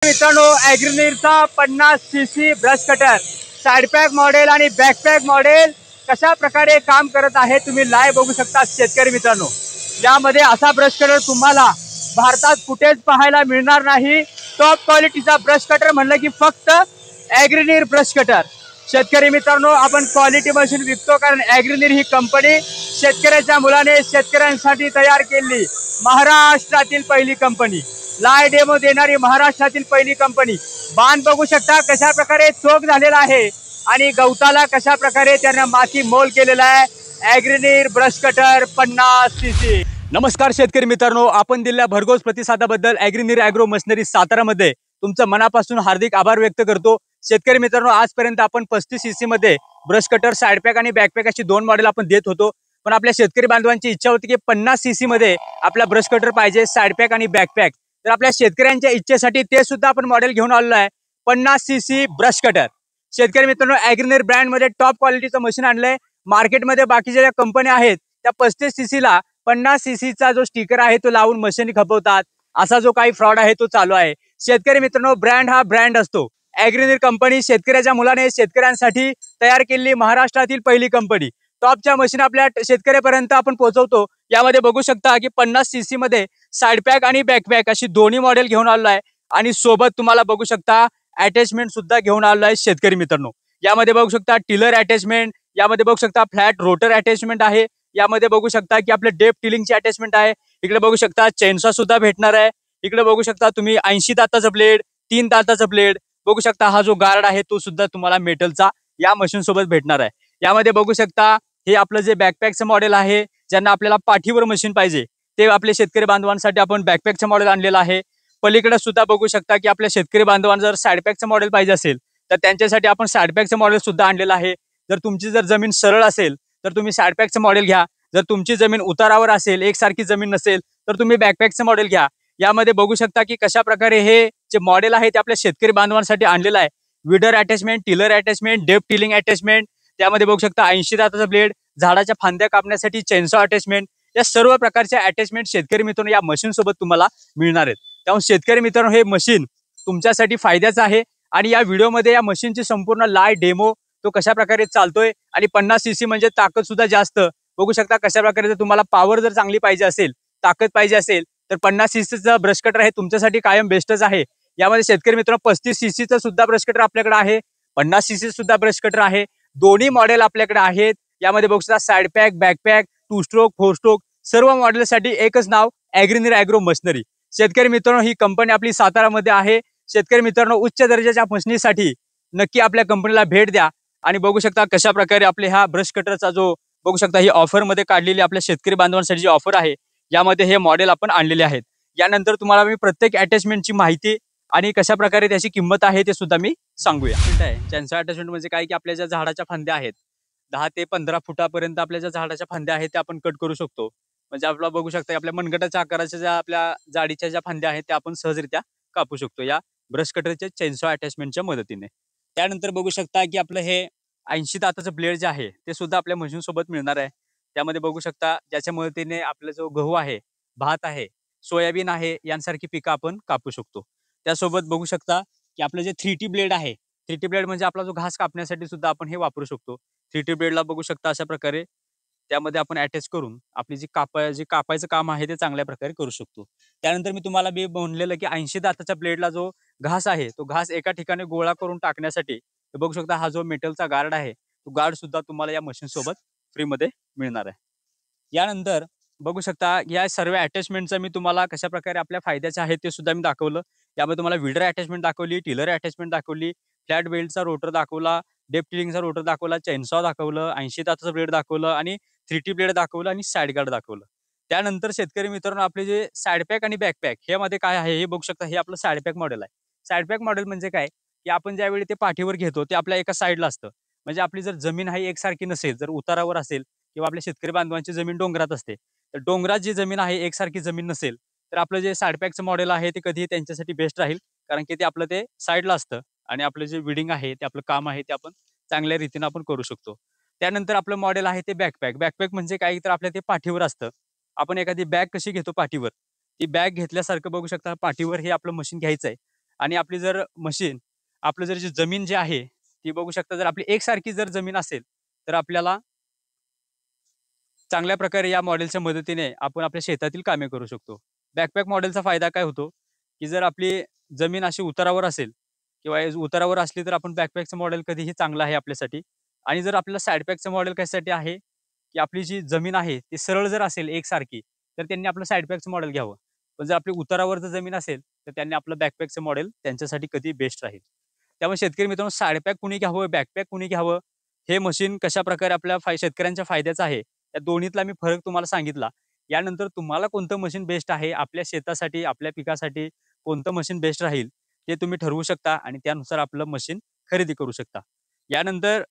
मित्रांनो, ॲग्रीनीरचा 50cc brush cutter side pack model आणि backpack model कशा प्रकारे काम करत आहे तुम्ही लाईव्ह बघू शकता शेतकरी मित्रांनो। यामध्ये असा ब्रश कटर तुम्हाला भारतात कुठेच पाहायला मिळणार नाही। टॉप क्वालिटीचा ब्रश कटर म्हणलं की फक्त ॲग्रीनीर ब्रश कटर। शेतकरी मित्रांनो, आपण क्वालिटी मशीन विकतो कारण ॲग्रीनीर ही कंपनी शेतकऱ्याच्या मुलाने शेतकऱ्यांसाठी तयार केलेली महाराष्ट्रातील पहिली कंपनी, लाईव्ह डेमो देणारी महाराष्ट्रातील पहिली कंपनी। बाण बघू शकता कशा प्रकारे चोख झालेला आहे आणि गवताला कशा प्रकारे त्यांना माती मोल केलेला आहे। ॲग्रीनीर ब्रश कटर 50cc। नमस्कार शेतकरी मित्रांनो, आपण दिलेल्या भरघोस प्रतिसादाबद्दल ॲग्रीनीर ॲग्रो मशिनरी सातारामध्ये तुमचं मनापासून हार्दिक आभार व्यक्त करतो। शेतकरी मित्रांनो, आजपर्यंत आपण 35cc मध्ये ब्रश कटर साइड पॅक आणि बॅकपॅक अशी दोन मॉडेल आपण देत होतो, पण आपल्या शेतकरी बांधवांची इच्छा होती की 50cc मध्ये आपला ब्रश कटर पाहिजे साइड पॅक आणि बॅकपॅक। तर आपल्या शेतकऱ्यांच्या इच्छेसाठी ते सुद्धा आपण मॉडेल घेऊन आलेलो आहे 50cc ब्रश कटर। शेतकरी मित्रांनो, ॲग्रीनीर ब्रँड मध्ये टॉप क्वालिटीचं मशीन आणलंय। मार्केटमध्ये बाकीच्या ज्या कंपन्या आहेत त्या 35cc ला 50cc चा जो स्टिकर आहे तो लावून मशीन खपवतात, असा जो काही फ्रॉड आहे तो चालू आहे। शेतकरी मित्रांनो, ब्रँड हा ब्रँड असतो। ॲग्रीनीर कंपनी शेतकऱ्याच्या मुलाने शेतकऱ्यांसाठी तयार केलेली महाराष्ट्रातील पहिली कंपनी। टॉपच्या मशीन आपल्या शेतकऱ्यापर्यंत आपण पोहोचवतो। यामध्ये बघू शकता की 50cc मध्ये साइड पॅक आणि बॅकपॅक अशी दोन्ही मॉडेल घेऊन आलो आहे आणि सोबत तुम्हाला बघू शकता अटॅचमेंट सुद्धा घेऊन आलो आहे। शेतकरी मित्रांनो, यामध्ये बघू शकता टिलर अटॅचमेंट, यामध्ये बघू शकता फ्लॅट रोटर अटॅचमेंट आहे, यामध्ये बघू शकता की आपले डेप टिलिंगची अटॅचमेंट आहे। इकडे बघू शकता चेनसॉ सुद्धा भेटणार आहे। इकडे बघू शकता तुम्ही 80 दाताचा ब्लेड, 3 दाताचा ब्लेड बघू शकता। हा जो गार्ड आहे तो सुद्धा तुम्हाला मेटलचा या मशीन सोबत भेटणार आहे। यामध्ये बघू शकता हे आपलं जे बॅकपॅकचं मॉडेल आहे, ज्यांना आपल्याला पाठीवर मशीन पाहिजे ते आपले शेतकरी बांधवांसाठी आपण बॅकपॅकचं मॉडेल आणलेलं आहे। पलीकडे सुद्धा बघू शकता की आपल्या शेतकरी बांधवांना जर साइड पॅकचं मॉडेल पाहिजे असेल तर त्यांच्यासाठी आपण साइड पॅकचं मॉडेल सुद्धा आणलेलं आहे। जर तुमची जमीन सरळ असेल तर तुम्ही साइड पॅकचं मॉडेल घ्या, जर तुमची जमीन उतारावर असेल, एकसारखी जमीन नसेल तर तुम्ही बॅकपॅकचं मॉडेल घ्या। यामध्ये बघू शकता की कशा प्रकारे हे जे मॉडेल आहे ते आपल्या शेतकरी बांधवांसाठी आणलेलं आहे। विडर अटॅचमेंट, टिलर अटॅचमेंट, डेप टिलिंग अटॅचमेंट, त्यामध्ये बघू शकता 80 दाताचा ब्लेड, झाडाच्या फांद्या कापण्यासाठी चेनसॉ अटॅचमेंट, या सर्व प्रकारच्या अटॅचमेंट शेतकरी मित्रांनो या मशीन सोबत तुम्हाला मिळणार आहेत। त्यामुळे शेतकरी मित्रांनो, हे मशीन तुमच्यासाठी फायद्याचं आहे आणि या व्हिडिओमध्ये या मशीनची संपूर्ण लाईव्ह डेमो तो कशा प्रकारे चालतोय आणि 50cc म्हणजे ताकद सुद्धा जास्त बघू शकता कशा प्रकारे। जर तुम्हाला पॉवर जर चांगली पाहिजे असेल, ताकद पाहिजे असेल तर 50cc ब्रश कटर हे तुमच्यासाठी कायम बेस्टच आहे। यामध्ये शेतकरी मित्रांनो 35cc सुद्धा ब्रश कटर आपल्याकडे आहे, 50cc सुद्धा ब्रश कटर आहे, दोन्ही मॉडेल आपल्याकडे आहेत। यामध्ये बघू शकता side pack, backpack, 2 stroke, 4 stroke सर्व मॉडेलसाठी एकच नाव ॲग्रीनीर ॲग्रो मशिनरी। शेतकरी मित्रांनो, ही कंपनी आपली सातारामध्ये आहे। शेतकरी मित्रांनो, उच्च दर्जाच्या मशिनीसाठी नक्की आपल्या कंपनीला भेट द्या आणि बघू शकता कशा प्रकारे आपले हा ब्रश कटरचा जो बघू शकता ही ऑफर मध्ये काढलेली आपल्या शेतकरी बांधवांसाठी जी ऑफर आहे यामध्ये हे मॉडेल आपण आणलेले आहेत। यानंतर तुम्हाला मी प्रत्येक अटॅचमेंटची माहिती आणि कशा प्रकारे त्याची किंमत आहे ते सुद्धा मी सांगूया। चेनसॉ अटॅचमेंट म्हणजे काय की आपल्या ज्या झाडाच्या फांद्या आहेत 10 ते 15 फुटापर्यंत आपल्या ज्या झाडाच्या फांद्या आहेत त्या आपण कट करू शकतो। म्हणजे आपला बघू शकता आपल्या मनगटाच्या आकाराच्या ज्या आपल्या जाडीच्या ज्या फांद्या आहेत त्या आपण सहजरित्या कापू शकतो या ब्रश कटरच्या चेनसॉ अटॅचमेंटच्या मदतीने। त्यानंतर बघू शकता की आपलं हे 80 दाताचं ब्लेड जे आहे ते सुद्धा आपल्या मशीन सोबत मिळणार आहे। त्यामध्ये बघू शकता ज्याच्या मदतीने आपला जो गहू आहे, भात आहे, सोयाबीन आहे यांसारखी पिकं आपण कापू शकतो। त्यासोबत बघू शकता की आपलं जे 3T ब्लेड आहे, 3T ब्लेड म्हणजे आपला जो घास कापण्यासाठी सुद्धा आपण हे वापरू शकतो। 3T ब्लेडला बघू शकता अशा प्रकारे त्यामध्ये आपण अटॅच करून आपली जी कापायचं काम आहे ते चांगल्या प्रकारे करू शकतो। त्यानंतर मी तुम्हाला म्हणलेलं की 80 दाताच्या ब्लेडला जो घास आहे तो घास एका ठिकाणी गोळा करून टाकण्यासाठी बघू शकता हा जो मेटलचा गार्ड आहे तो गार्ड सुद्धा तुम्हाला या मशीन सोबत फ्री मध्ये मिळणार आहे। यानंतर बघू शकता या सर्व अटॅचमेंटचं मी तुम्हाला कशा प्रकारे आपल्या फायद्याचे आहे ते सुद्धा मी दाखवलं। यामध्ये तुम्हाला विडर अटॅचमेंट दाखवली, टिलर अटॅचमेंट दाखवली, फ्लॅट बेल्टचा रोटर दाखवला, डेप टिलिंगचा रोटर दाखवला, चेनसॉ दाखवलं, 80 दाताचं ब्लेड दाखवलं आणि 3T ब्लेड दाखवलं आणि साइड गार्ड दाखवलं। त्यानंतर शेतकरी मित्रांनो, आपले जे साइड पॅक आणि बॅकपॅक ह्यामध्ये काय आहे हे बघू शकता। हे आपलं साइड पॅक मॉडेल आहे। साइड पॅक मॉडेल म्हणजे काय की आपण ज्यावेळी ते पाठीवर घेतो ते आपल्या एका साईडला असतं। म्हणजे आपली जर जमीन आहे एकसारखी नसेल, जर उतारावर असेल किंवा आपल्या शेतकरी बांधवांची जमीन डोंगरात असते, तर डोंगरात जी जमीन आहे एकसारखी जमीन नसेल तर आपलं जे साइड पॅकचं मॉडेल आहे ते कधी त्यांच्यासाठी बेस्ट राहील, कारण की ते आपलं ते साईडला असतं आणि आपलं जे विडिंग आहे ते आपलं काम आहे ते आपण चांगल्या रीतीने आपण करू शकतो। त्यानंतर आपलं मॉडेल आहे ते बॅकपॅक। बॅकपॅक म्हणजे काय तर आपल्या ते पाठीवर असतं। आपण एखादी बॅग कशी घेतो पाठीवर, ती बॅग घेतल्यासारखं बघू शकता पाठीवर हे आपलं मशीन घ्यायचं आहे आणि आपली जर मशीन, आपलं जर जी जमीन जी आहे ती बघू शकता, जर आपली एकसारखी जर जमीन असेल तर आपल्याला चांगल्या प्रकारे या मॉडेलच्या मदतीने आपण आपल्या शेतातील कामे करू शकतो. बॅकपॅक मॉडेलचा फायदा काय होतो, की जर आपली जमीन अशी उतारावर असेल किंवा उतारावर असली तर आपण बॅकपॅकचं मॉडेल कधीही चांगलं आहे आपल्यासाठी. आणि जर आपल्याला साईडपॅकचं मॉडेल कशासाठी आहे, की आपली जी जमीन आहे ती सरळ जर असेल एकसारखी, तर त्यांनी आपलं साईडपॅकचं मॉडेल घ्यावं. पण जर आपली उतारावर जर जमीन असेल, तर त्यांनी आपलं बॅकपॅकचं मॉडेल त्यांच्यासाठी कधी बेस्ट राहील. त्यामुळे शेतकरी मित्रांनो, साईडपॅक कुणी घ्यावं, बॅकपॅक कुणी घ्यावं, हे मशीन कशाप्रकारे आपल्या शेतकऱ्यांच्या फायद्याचं आहे, या दोन्हीतला मी फरक तुम्हाला सांगितला. यानंतर तुम्हाला कोणतं मशीन बेस्ट आहे, आपल्या शेतासाठी, आपल्या पिकासाठी कोणतं मशीन बेस्ट राहील, ते तुम्ही ठरवू शकता आणि त्यानुसार आपलं मशीन खरेदी करू शकता. यानंतर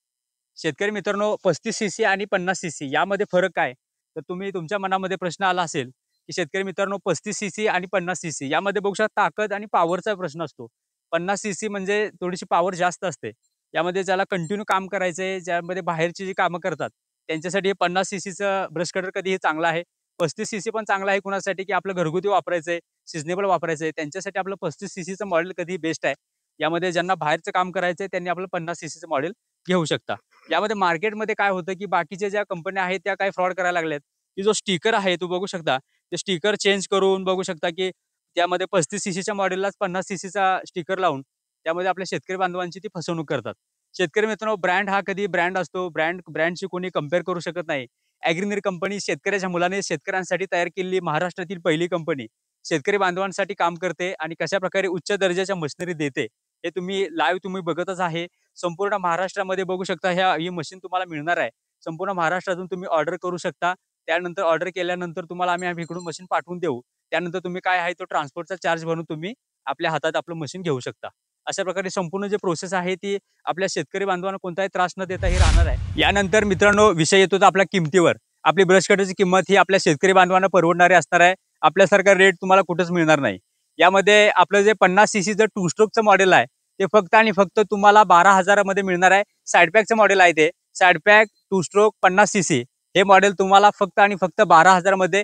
शेतकरी मित्रांनो, 35 सीसी आणि 50 सीसी यामध्ये फरक काय? तर तुम्ही तुमच्या मनामध्ये प्रश्न आला असेल, की शेतकरी मित्रांनो, 35 सीसी आणि 50 सीसी यामध्ये बघू शकता ताकद आणि पॉवरचा प्रश्न असतो. 50 सीसी म्हणजे थोडीशी पॉवर जास्त असते. यामध्ये ज्याला कंटिन्यू काम करायचंय, ज्यामध्ये बाहेरची जी कामं करतात, त्यांच्यासाठी हे 50 सीसीचं ब्रश कटर कधीही चांगला आहे. 35 सीसी पण चांगला आहे कुणासाठी, की आपलं घरगुती वापरायचंय, सीझनेबल वापरायचंय, त्यांच्यासाठी आपलं 35 सीसीचं मॉडेल कधीही बेस्ट आहे. यामध्ये ज्यांना बाहेरचं काम करायचंय त्यांनी आपलं 50 सीसीचं मॉडेल घेऊ शकता. यामध्ये मार्केटमध्ये काय होतं, की बाकीच्या ज्या कंपन्या आहेत त्या काही फ्रॉड करायला लागल्यात, की जो स्टिकर आहे तो बघू शकता, ते स्टिकर चेंज करून बघू शकता, की त्यामध्ये 35 सीसीच्या मॉडेललाच 50 सीसीचा स्टिकर लावून त्यामध्ये आपल्या शेतकरी बांधवांची ती फसवणूक करतात. शेतकरी मित्रांनो, ब्रँड हा कधी ब्रँड असतो. ब्रँडशी कोणी कंपेअर करू शकत नाही. ॲग्रीनीर कंपनी शेतकऱ्याच्या मुलाने शेतकऱ्यांसाठी तयार केलेली महाराष्ट्रातील पहिली कंपनी शेतकरी बांधवांसाठी काम करते आणि कशाप्रकारे उच्च दर्जाच्या मशिनरी देते, हे तुम्ही लाईव्ह तुम्ही बघतच आहे. संपूर्ण महाराष्ट्रामध्ये बघू शकता ही मशीन तुम्हाला मिळणार आहे. संपूर्ण महाराष्ट्रातून तुम्ही ऑर्डर करू शकता. त्यानंतर ऑर्डर केल्यानंतर तुम्हाला आम्ही इकडून मशीन पाठवून देऊ. त्यानंतर तुम्ही काय आहे तो ट्रान्सपोर्टचा चार्ज भरून तुम्ही आपल्या हातात आपलं मशीन घेऊ शकता. अशा प्रकारे संपूर्ण जे प्रोसेस आहे ती आपल्या शेतकरी बांधवांना कोणताही त्रास न देता हे राहणार आहे. यानंतर मित्रांनो, विषय येतो आपल्या किमतीवर. आपली ब्रश कटरची किंमत ही आपल्या शेतकरी बांधवांना परवडणारी असणार आहे. आपल्यासारखा रेट तुम्हाला कुठेच मिळणार नाही. यामध्ये आपलं जे 50 सीसीचं टू स्ट्रोकचं मॉडेल आहे, ते फक्त आणि फक्त तुम्हाला 12,000 मध्ये मिळणार आहे. साईडपॅकचं मॉडेल आहे ते. साईडपॅक टू स्ट्रोक 50 सीसी हे मॉडेल तुम्हाला फक्त आणि फक्त 12,000 मध्ये,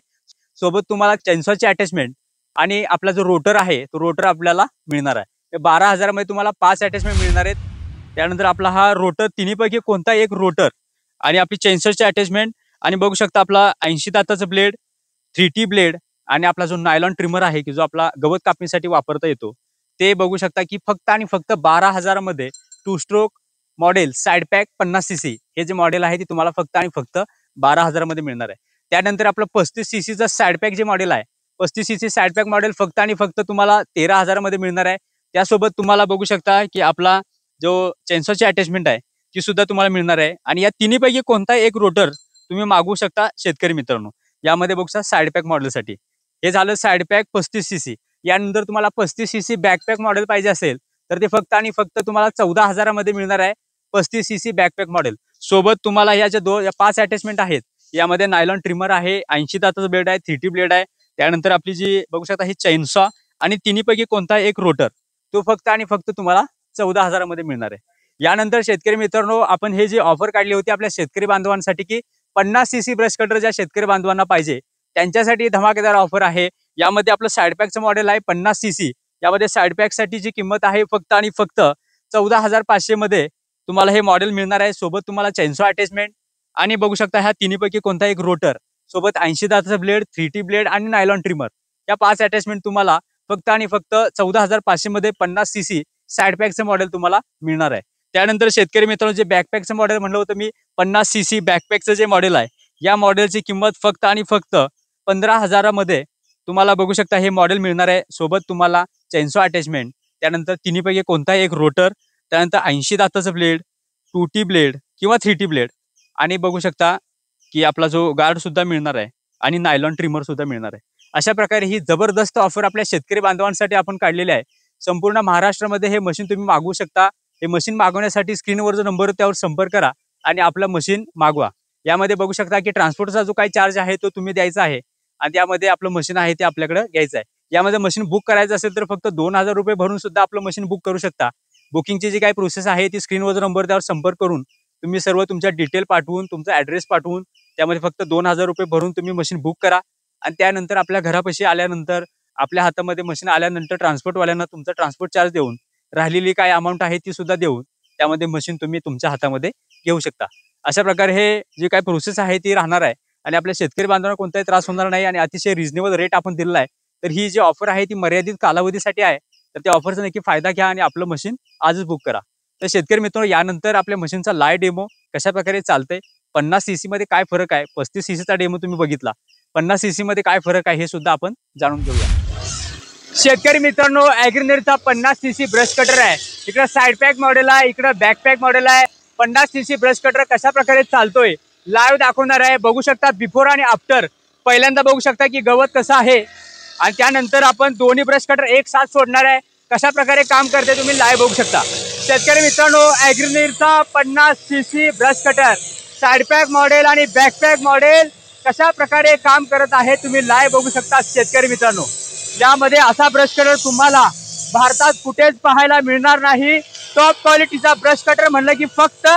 सोबत तुम्हाला चेनसॉची अटॅचमेंट आणि आपला जो रोटर आहे तो रोटर आपल्याला मिळणार आहे. 12,000 मध्ये तुम्हाला 5 अटॅचमेंट मिळणार आहेत. त्यानंतर आपला हा रोटर तिन्हीपैकी कोणता एक रोटर आणि आपली चेनसॉची अटॅचमेंट आणि बघू शकता आपला 80 दाताचं ब्लेड, 3T ब्लेड आणि आपला जो नायलॉन ट्रिमर आहे, की जो आपला गवत कापणीसाठी वापरता येतो, ते बघू शकता की फक्त आणि फक्त 12,000 मध्ये टू स्ट्रोक मॉडेल साईडपॅक 50 सीसी हे जे मॉडेल आहे ते तुम्हाला फक्त आणि फक्त 12,000 मध्ये मिळणार आहे. त्यानंतर आपलं 35 सीसीचं साईडपॅक जे मॉडेल आहे, 35 सीसी साईडपॅक मॉडेल फक्त आणि फक्त तुम्हाला 13,000 मध्ये मिळणार आहे. त्यासोबत तुम्हाला बघू शकता की आपला जो चेनसॉची अटॅचमेंट आहे ती सुद्धा तुम्हाला मिळणार आहे. आणि या तिन्हीपैकी कोणता एक रोटर तुम्ही मागवू शकता शेतकरी मित्रांनो. यामध्ये बघू शकता साईडपॅक मॉडेलसाठी हे झालं साईडपॅक 35 सीसी. यानंतर तुम्हाला 35 सीसी बॅकपॅक मॉडेल पाहिजे असेल तर ते फक्त आणि फक्त तुम्हाला 14,000 मध्ये मिळणार आहे. 35 सीसी बॅकपॅक मॉडेल सोबत तुम्हाला या 5 अटॅचमेंट आहेत. यामध्ये नायलॉन ट्रिमर आहे, 80 दाताचं ब्लेड आहे, 3T ब्लेड आहे. त्यानंतर आपली जी बघू शकता ही चेनसॉ आणि तिन्हीपैकी कोणता एक रोटर, तो फक्त आणि फक्त तुम्हाला 14,000 मध्ये मिळणार आहे. यानंतर शेतकरी मित्रांनो, आपण हे जी ऑफर काढली होती आपल्या शेतकरी बांधवांसाठी, की 50 सीसी ब्रश कटर ज्या शेतकरी बांधवांना पाहिजे त्यांच्यासाठी धमाकेदार ऑफर आहे. यामध्ये आपलं साईडपॅकचं मॉडेल आहे 50 सीसी. यामध्ये साईडपॅकसाठी जी किंमत आहे फक्त आणि फक्त 14,500 मध्ये तुम्हाला हे मॉडेल मिळणार आहे. सोबत तुम्हाला चेनसॉ अटॅचमेंट आणि बघू शकता ह्या तिन्हीपैकी कोणता एक रोटर, सोबत 80 दाताचं ब्लेड, 3T ब्लेड आणि नायलॉन ट्रिमर या 5 अटॅचमेंट तुम्हाला फक्त आणि फक्त 14,500 मध्ये 50 सीसी साईडपॅकचं मॉडेल तुम्हाला मिळणार आहे. त्यानंतर शेतकरी मित्रांनो, जे बॅकपॅकचं मॉडेल म्हणलं होतं मी 50 सीसी बॅकपॅकचं जे मॉडेल आहे, या मॉडेलची किंमत फक्त आणि फक्त 15,000 मध्ये तुम्हाला बघू शकता हे मॉडेल मिळणार आहे. सोबत तुम्हाला चेनसॉ अटॅचमेंट, त्यानंतर तिन्हीपैकी कोणताही एक रोटर, त्यानंतर 80 दाताचं ब्लेड, 2T ब्लेड किंवा 3T ब्लेड आणि बघू शकता की आपला जो गार्ड सुद्धा मिळणार आहे आणि नायलॉन ट्रिमर सुद्धा मिळणार आहे. अशा प्रकारे ही जबरदस्त ऑफर आपल्या शेतकरी बांधवांसाठी आपण काढलेली आहे. संपूर्ण महाराष्ट्रामध्ये हे मशीन तुम्ही मागवू शकता. हे मशीन मागवण्यासाठी स्क्रीनवर जो नंबर त्यावर संपर्क करा आणि आपलं मशीन मागवा. यामध्ये बघू शकता की ट्रान्सपोर्टचा जो काही चार्ज आहे तो तुम्ही द्यायचा आहे आणि त्यामध्ये आपलं मशीन आहे ते आपल्याकडे घ्यायचं आहे. यामध्ये मशीन बुक करायचं असेल तर फक्त 2,000 रुपये भरून सुद्धा आपलं मशीन बुक करू शकता. बुकिंगची जी काही प्रोसेस आहे ती स्क्रीनवर नंबर त्यावर संपर्क करून तुम्ही सर्व तुमच्या डिटेल पाठवून, तुमचा ॲड्रेस पाठवून त्यामध्ये फक्त 2,000 रुपये भरून तुम्ही मशीन बुक करा आणि त्यानंतर आपल्या घरापाशी आल्यानंतर आपल्या हातामध्ये मशीन आल्यानंतर ट्रान्सपोर्टवाल्यांना तुमचा ट्रान्सपोर्ट चार्ज देऊन राहिलेली काय अमाऊंट आहे ती सुद्धा देऊन त्यामध्ये मशीन तुम्ही तुमच्या हातामध्ये घेऊ शकता। अशा प्रकारे हे जी काय प्रोसेस आहे ती राहणार आहे आणि आपल्या शेतकरी बांधवांना कोणताही त्रास होणार नाही आणि अतिशय रिजनेबल रेट आपण दिलेला आहे। तर ही जी ऑफर आहे ती मर्यादित कालावधीसाठी आहे, तर त्या ऑफरचा नक्की फायदा घ्या आणि आपलं मशीन आजच बुक करा। तर शेतकरी मित्रांनो, यानंतर आपल्या मशीनचा लाईव्ह डेमो कशा प्रकारे चालतंय, 50 सीसी मध्ये काय फरक आहे, 35 सीसीचा डेमो तुम्ही बघितला, 50 सीसी मध्ये काय फरक आहे हे सुद्धा आपण जाणून घेऊया। शेतकरी मित्रांनो, ॲग्रीनेरचा 50 सीसी ब्रश कटर आहे, इकडे साइड पॅक मॉडेल आहे, इकडे बॅक पॅक मॉडेल आहे। 50 सीसी ब्रश कटर कशा प्रकारे चालतोय लाईव्ह दाखवणार आहे। बघू शकता बिफोर आणि आफ्टर। पहिल्यांदा बघू शकता की गवत कसं आहे आणि त्यानंतर आपण दोन्ही ब्रश कटर एक साथ सोडणार आहे, कशा प्रकारे काम करते तुम्ही लाईव्ह बघू शकता। शेतकरी मित्रांनो, ॲग्रीनेरचा 50 CC brush cutter side pack model आणि बॅक पॅक मॉडेल कशा प्रकारे काम करत आहे तुम्ही लाईव्ह बघू शकता। शेतकरी मित्रांनो, यामध्ये असा ब्रश कटर तुम्हाला भारतात कुठेच पाहायला मिळणार नाही। टॉप क्वालिटीचा ब्रश कटर म्हणलं की फक्त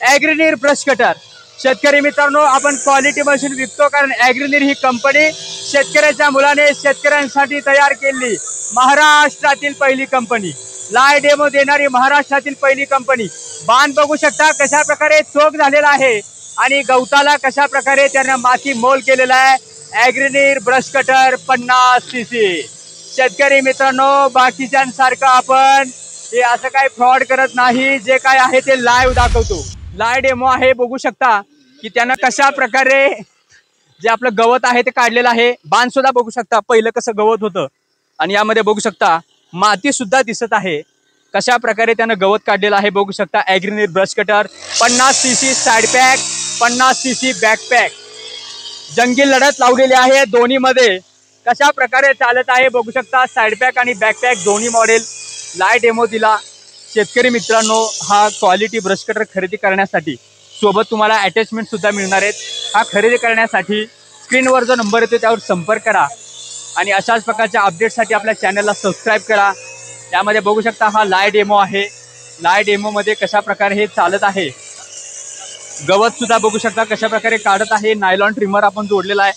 ॲग्रीनेर ब्रश कटर। शेतकरी मित्रांनो, आपण क्वालिटी मशीन विकतो कारण ॲग्रीनेर ही कंपनी शेतकऱ्याच्या मुलाने शेतकऱ्यांसाठी तयार केलेली महाराष्ट्रातील पहिली कंपनी, लाईव्ह डेमो देणारी महाराष्ट्रातील पहिली कंपनी। बाण बघू शकता कशा प्रकारे चोख झालेला आहे आणि गवताला कशा प्रकारे त्याने माती मोल केलेला आहे। ॲग्रीनेर ब्रश कटर 50 सीसी। शेतकरी मित्रांनो, बाकीच्यांसारखं आपण हे असं काही फ्रॉड करत नाही, जे काय आहे ते लाईव्ह दाखवतो। लाईव्ह डेमो आहे, बघू शकता की त्यांना कशा प्रकारे जे आपलं गवत आहे ते काढलेलं आहे। बाण सुद्धा बघू शकता पहिलं कसं गवत होतं आणि यामध्ये बघू शकता माती सुद्धा दिसत आहे, कशा प्रकारे त्यानं गवत काढलेलं आहे बघू शकता। ॲग्रीनेर brush cutter 50 CC side pack, 50 CC back pack, जंगी लढत लावलेली आहे दोन्ही मध्ये, कशा प्रकारे चालत आहे बघू शकता। साइड पॅक आणि बॅक पॅक दोन्ही मॉडेल लाईव्ह डेमो दिला। शेतकरी मित्रांनो, हा क्वालिटी ब्रश कटर खरेदी करण्यासाठी सोबत तुम्हाला अटॅचमेंट सुद्धा मिळणार आहेत। हा खरेदी करण्यासाठी स्क्रीनवर जो नंबर येतो त्यावर संपर्क करा आणि अशाच प्रकारच्या अपडेटसाठी आपल्या चॅनलला सबस्क्राईब करा। यामध्ये बघू शकता हा लाईव्ह डेमो आहे, लाईव्ह डेमो मध्ये कशा प्रकारे हे चालत आहे, गवत सुद्धा बघू शकता कशा प्रकारे काढत आहे। नायलॉन ट्रिमर आपण जोडलेला आहे,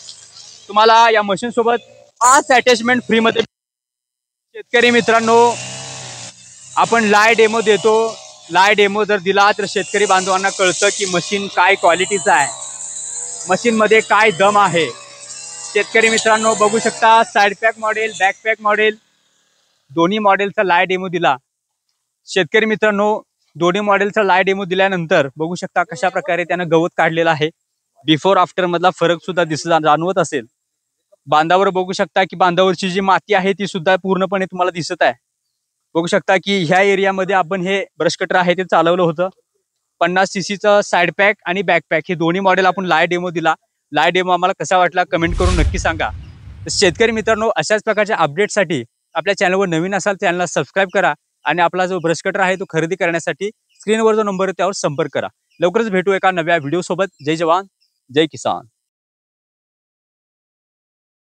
तुम्हाला या मशीन सोबत 5 अटॅचमेंट फ्री मध्ये। शेतकरी मित्रांनो, आपण लाईव्ह डेमो देतो, लाईव्ह डेमो जर दिला तर शेतकरी बांधवांना कळतं की मशीन काय क्वालिटीचं आहे, मशीन मध्ये काय दम आहे। शेतकरी मित्रांनो, बघू शकता side pack model back pack model दोन्ही मॉडेलचा लाईव्ह डेमो दिला। शेतकरी मित्रांनो, दोन्ही मॉडेलचा लाईव्ह डेमो दिल्यानंतर बघू शकता कशा प्रकारे त्यानं गवत काढलेलं आहे। बिफोर आफ्टर मधला फरक सुद्धा जाणवत असेल। बांधावर बघू शकता की बांधावरची जी माती आहे ती सुद्धा पूर्णपणे तुम्हाला दिसत आहे। बघू शकता की ह्या एरियामध्ये आपण हे ब्रश कटर आहे ते चालवलं होतं। 50 सीसीचं साइड पॅक आणि बॅक पॅक हे दोन्ही मॉडेल आपण लाईव्ह डेमो दिला। लाईव्ह डेमो आम्हाला कसा वाटला कमेंट करून नक्की सांगा। तर शेतकरी मित्रांनो, अशाच प्रकारच्या अपडेटसाठी आपल्या चॅनलवर नवीन असाल चॅनलला सबस्क्राईब करा आणि आपला जो ब्रश कटर आहे तो खरेदी करण्यासाठी स्क्रीनवर जो नंबर आहे त्यावर संपर्क करा। लवकरच भेटू एका नव्या व्हिडिओ सोबत। जय जवान जय किसान।